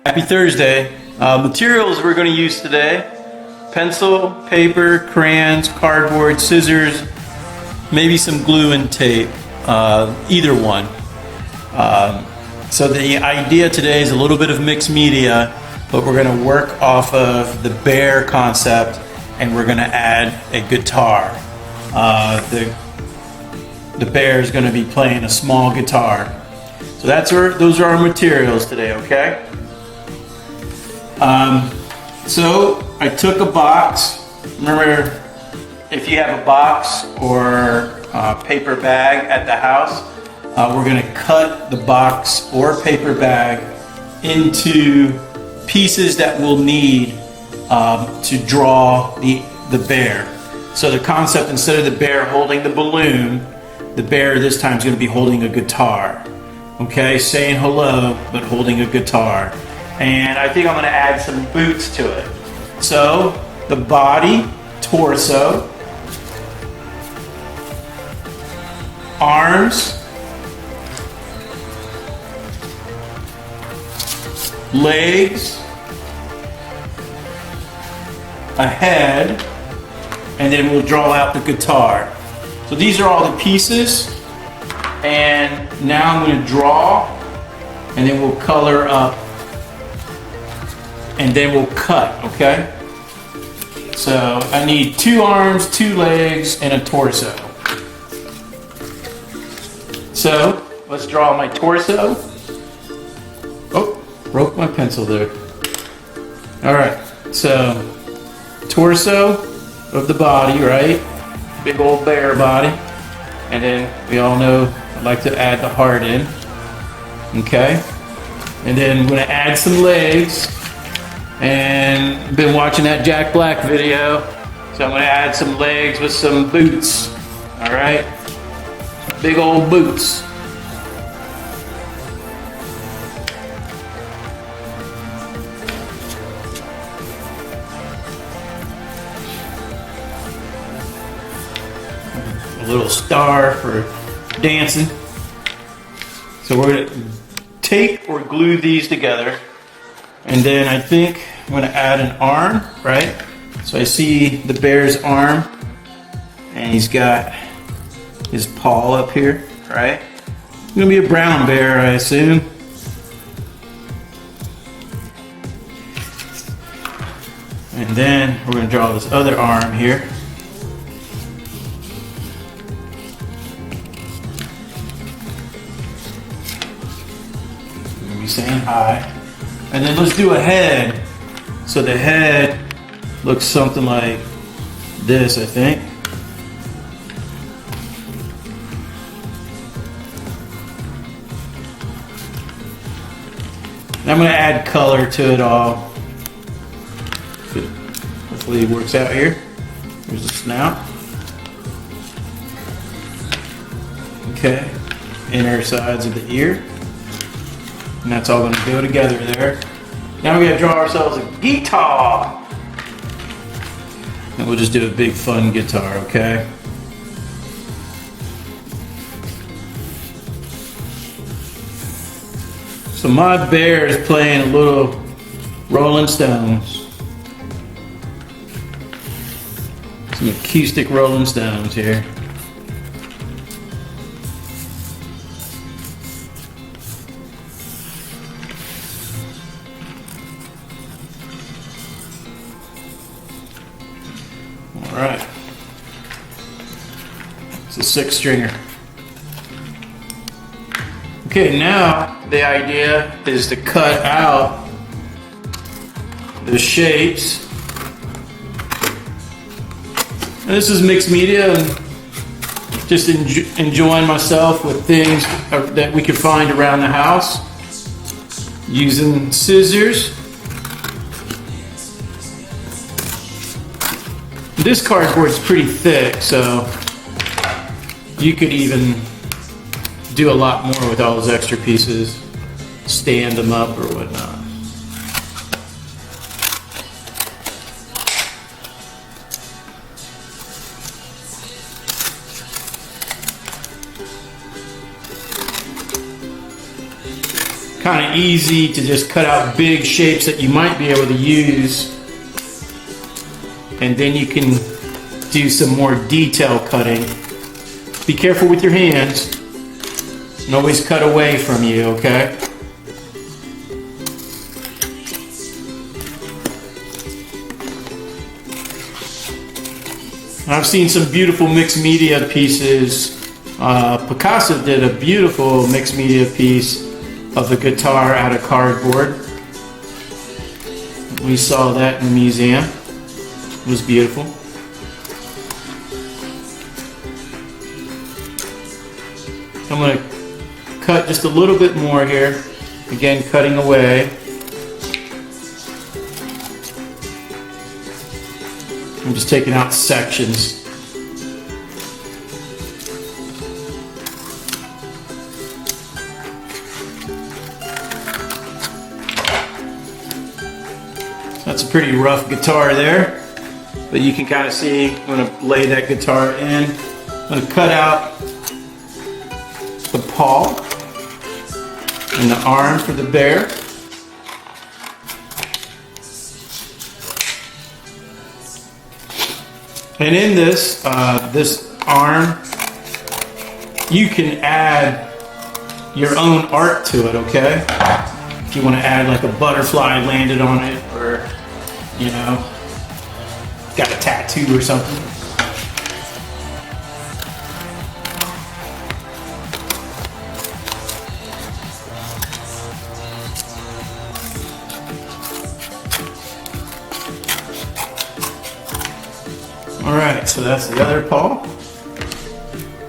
Happy Thursday. Materials we're going to use today: pencil, paper, crayons, cardboard, scissors, maybe some glue and tape, either one. So the idea today is a little bit of mixed media, but we're going to work off of the bear concept and we're going to add a guitar. The bear is going to be playing a small guitar. So those are our materials today, okay? So I took a box. Remember, if you have a box or a paper bag at the house, we're going to cut the box or paper bag into pieces that we'll need to draw the bear. So the concept, instead of the bear holding the balloon, the bear this time is going to be holding a guitar. Okay, saying hello, but holding a guitar. And I think I'm going to add some boots to it. So the body, torso, arms, legs, a head, and then we'll draw out the guitar. So these are all the pieces, and now I'm going to draw, and then we'll color up, and then we'll cut, okay? So I need 2 arms, 2 legs, and a torso. So let's draw my torso. Oh, broke my pencil there. All right, so torso of the body, right? Big old bear body. And then we all know I like to add the heart in. Okay? And then I'm gonna add some legs. And been watching that Jack Black video. So I'm gonna add some legs with some boots. All right? Big old boots. A little star for dancing. So we're going to tape or glue these together, and then I think I'm going to add an arm, right? So I see the bear's arm, and he's got his paw up here, right? It's going to be a brown bear, I assume. And then we're going to draw this other arm here. Saying hi. And then let's do a head. So the head looks something like this, I think. And I'm going to add color to it all. Hopefully it works out here. There's the snout. Okay. Inner sides of the ear. And that's all going to go together there. Now we're going to draw ourselves a guitar. And we'll just do a big fun guitar, okay? So my bear is playing a little Rolling Stones. Some acoustic Rolling Stones here. All right, it's a 6-stringer. Okay, now the idea is to cut out the shapes. And this is mixed media, and just enjoying myself with things that we can find around the house. Using scissors. This cardboard is pretty thick, so you could even do a lot more with all those extra pieces, stand them up or whatnot. kind of easy to just cut out big shapes that you might be able to use. And then you can do some more detail cutting. Be careful with your hands and always cut away from you, okay? I've seen some beautiful mixed media pieces. Picasso did a beautiful mixed media piece of the guitar out of cardboard. We saw that in the museum. It was beautiful. I'm going to cut just a little bit more here. Again, cutting away. I'm just taking out sections. That's a pretty rough guitar there, but you can kind of see I'm going to lay that guitar in. I'm going to cut out the paw and the arm for the bear. And in this, this arm, you can add your own art to it, okay? If you want to add like a butterfly landed on it, or, you know, got a tattoo or something. Alright, so that's the other paw.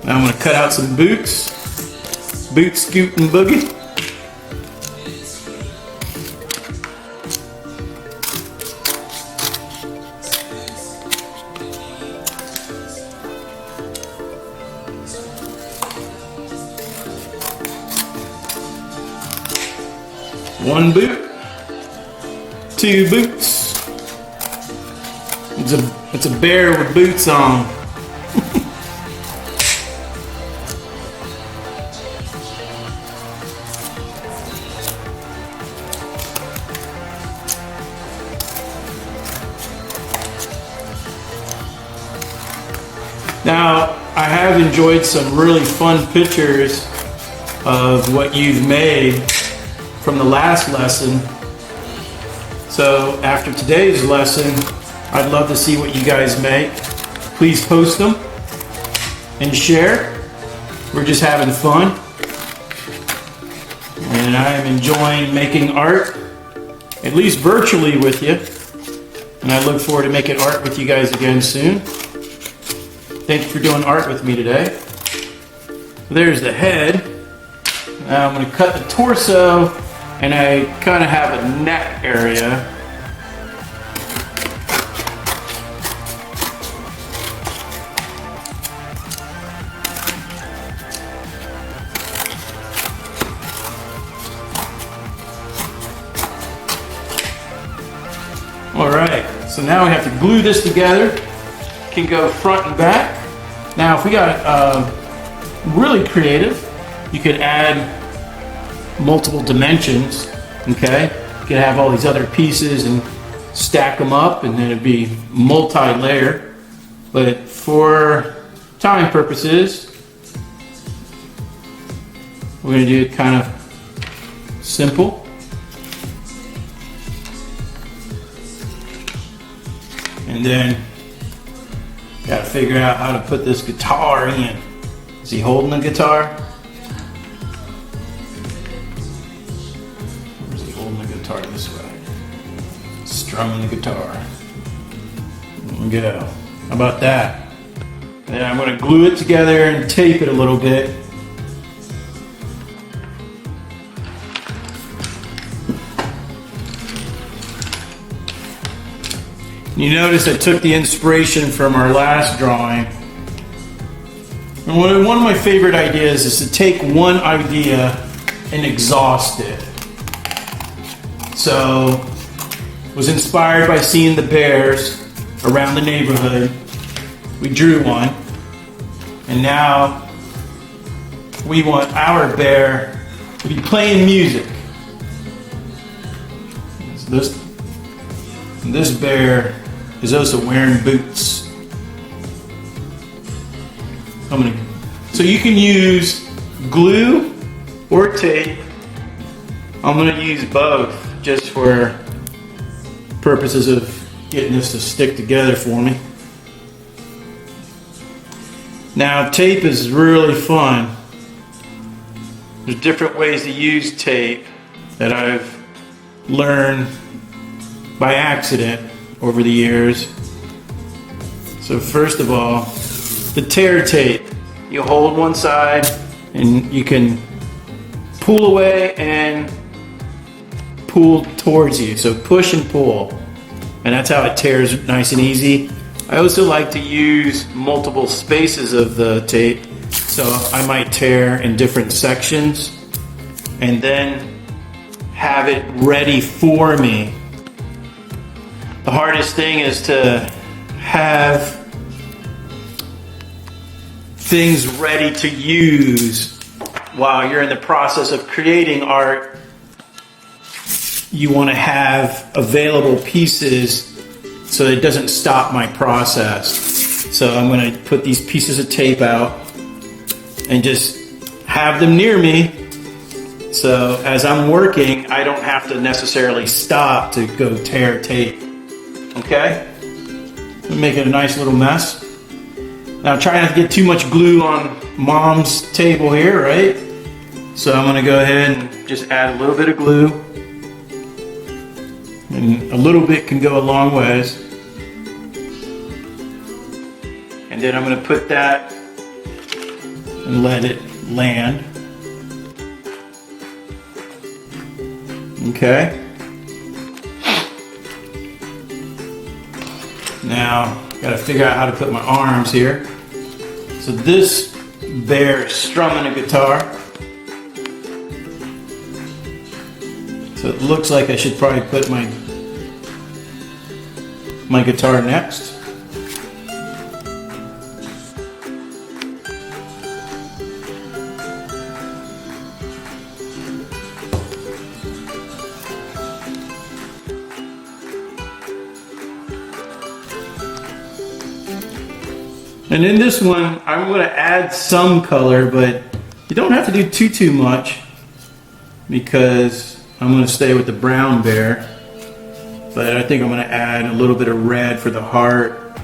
Now I'm going to cut out some boots. Boot, scoot, and boogie. One boot. Two boots. It's a bear with boots on. Now, I have enjoyed some really fun pictures of what you've made from the last lesson. So after today's lesson, I'd love to see what you guys make. Please post them and share. We're just having fun. And I am enjoying making art, at least virtually with you. And I look forward to making art with you guys again soon. Thank you for doing art with me today. There's the head. Now I'm going to cut the torso, and I kind of have a neck area. Alright, so now we have to glue this together. Can go front and back. Now if we got really creative, you could add multiple dimensions, okay? You could have all these other pieces and stack them up, and then it'd be multi-layer. But for time purposes, we're going to do it kind of simple. And then got to figure out how to put this guitar in. Is he holding the guitar? Or is he holding the guitar this way? Strumming the guitar. There we go. How about that? And I'm going to glue it together and tape it a little bit. You notice I took the inspiration from our last drawing. And one of my favorite ideas is to take one idea and exhaust it. So, was inspired by seeing the bears around the neighborhood. We drew one. And now we want our bear to be playing music. So this bear is also wearing boots. So you can use glue or tape. I'm going to use both just for purposes of getting this to stick together for me. Now tape is really fun. There's different ways to use tape that I've learned by accident over the years. So first of all, the tear tape. You hold one side and you can pull away and pull towards you. So push and pull. And that's how it tears nice and easy. I also like to use multiple spaces of the tape. So I might tear in different sections and then have it ready for me. The hardest thing is to have things ready to use while you're in the process of creating art. You want to have available pieces so it doesn't stop my process. So I'm going to put these pieces of tape out and just have them near me. So as I'm working, I don't have to necessarily stop to go tear tape. Okay? Make it a nice little mess. Now try not to get too much glue on Mom's table here, right? So I'm going to go ahead and just add a little bit of glue. And a little bit can go a long ways. And then I'm going to put that and let it land. Okay. Now, got to figure out how to put my arms here. So this bear is strumming a guitar. So it looks like I should probably put my guitar next. And in this one, I'm going to add some color, but you don't have to do too much because I'm going to stay with the brown bear. But I think I'm going to add a little bit of red for the heart,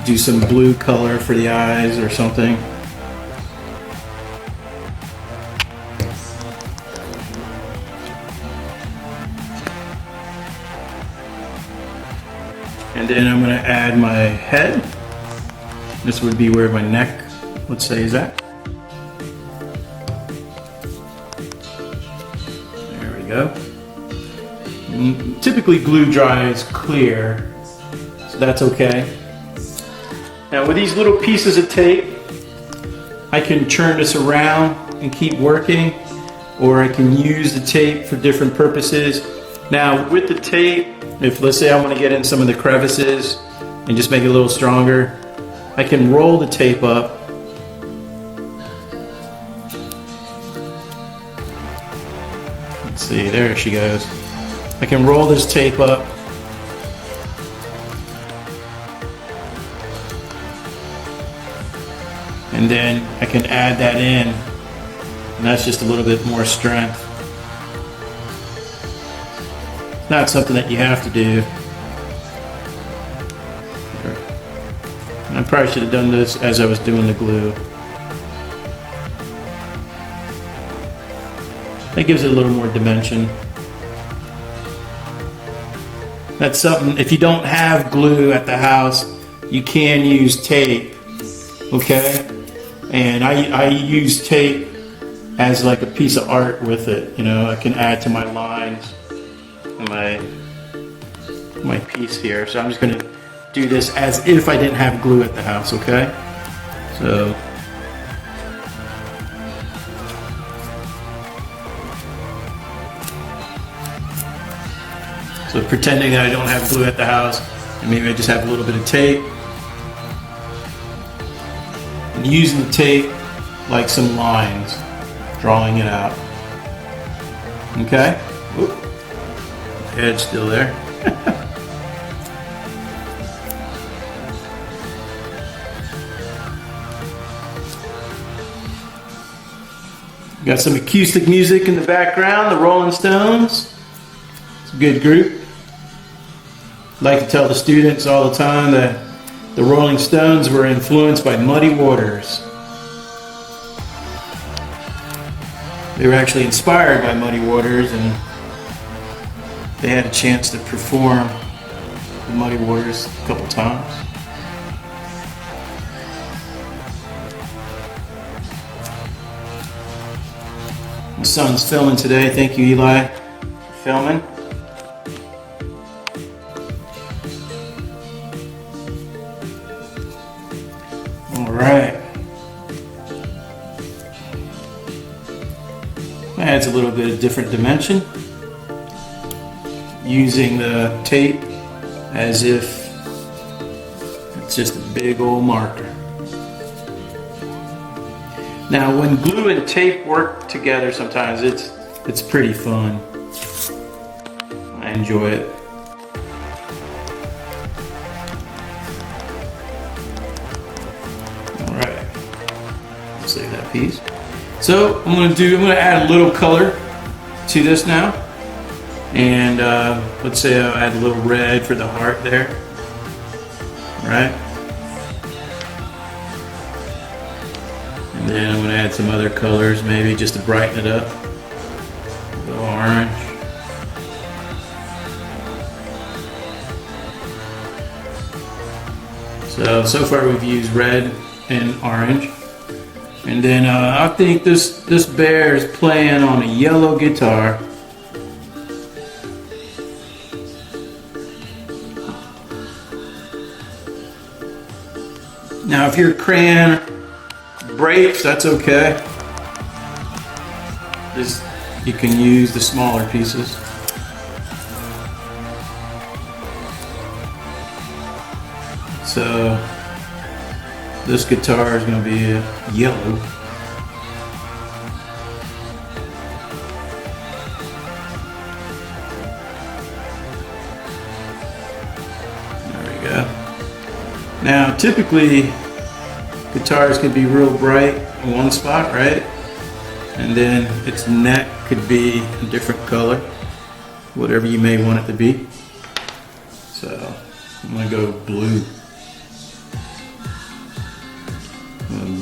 do some blue color for the eyes or something. And then I'm going to add my head. This would be where my neck, let's say, is at. There we go. Typically glue dries clear, so that's okay. Now with these little pieces of tape, I can turn this around and keep working, or I can use the tape for different purposes. Now with the tape, if let's say I want to get in some of the crevices and just make it a little stronger, I can roll the tape up. Let's see, there she goes. I can roll this tape up. And then I can add that in. And that's just a little bit more strength. It's not something that you have to do. And I probably should have done this as I was doing the glue. That gives it a little more dimension. That's something, if you don't have glue at the house, you can use tape, okay? And I use tape as like a piece of art with it, you know, I can add to my lines, my piece here. So I'm just gonna do this as if I didn't have glue at the house, okay? So pretending that I don't have glue at the house, and maybe I just have a little bit of tape. And using the tape like some lines, drawing it out. Okay? Oop. Head's still there. Got some acoustic music in the background, the Rolling Stones. It's a good group. I like to tell the students all the time that the Rolling Stones were influenced by Muddy Waters. They were actually inspired by Muddy Waters, and they had a chance to perform with Muddy Waters a couple times. My son's filming today. Thank you, Eli, for filming. All right. Adds a little bit of different dimension, using the tape as if it's just a big old marker. Now, when glue and tape work together, sometimes it's pretty fun. I enjoy it. All right, save that piece. So I'm gonna add a little color to this now, and let's say I'll add a little red for the heart there. All right. And then I'm going to add some other colors, maybe just to brighten it up. A little orange. So far we've used red and orange. And then I think this bear is playing on a yellow guitar. Now if your crayon breaks, that's okay. You can use the smaller pieces. So this guitar is going to be yellow. There we go. Now typically guitars can be real bright in one spot, right? And then its neck could be a different color, whatever you may want it to be. So I'm gonna go blue.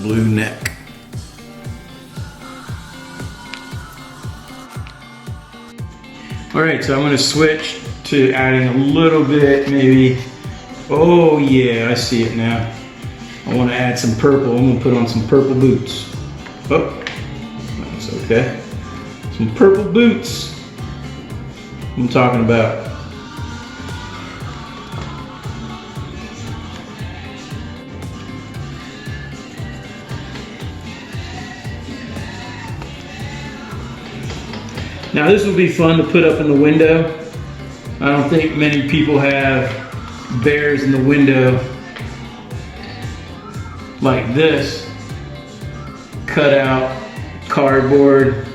Blue neck. All right, so I'm gonna switch to adding a little bit, maybe. Oh yeah, I see it now. I want to add some purple. I'm going to put on some purple boots. Oh, that's okay. Some purple boots. I'm talking about. Now this will be fun to put up in the window. I don't think many people have bears in the window like this, cut out cardboard,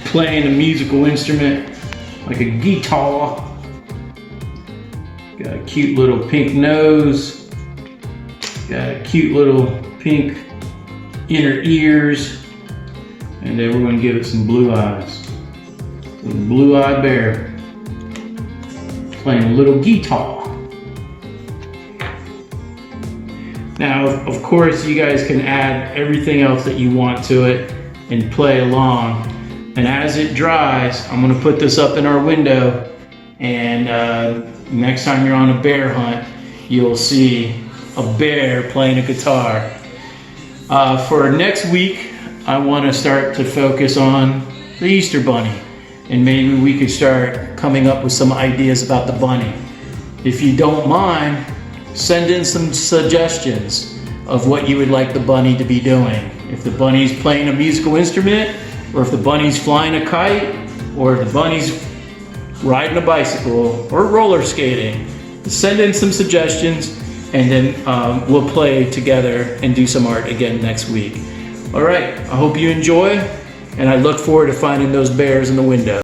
playing a musical instrument like a guitar. Got a cute little pink nose, got a cute little pink inner ears, and then we're going to give it some blue eyes. A blue-eyed bear playing a little guitar. Now, of course, you guys can add everything else that you want to it and play along. And as it dries, I'm gonna put this up in our window, and next time you're on a bear hunt, you'll see a bear playing a guitar. For next week, I wanna start to focus on the Easter Bunny, and maybe we could start coming up with some ideas about the bunny. If you don't mind, send in some suggestions of what you would like the bunny to be doing. If the bunny's playing a musical instrument, or if the bunny's flying a kite, or if the bunny's riding a bicycle, or roller skating. Send in some suggestions, and then we'll play together and do some art again next week. All right, I hope you enjoy, and I look forward to finding those bears in the window.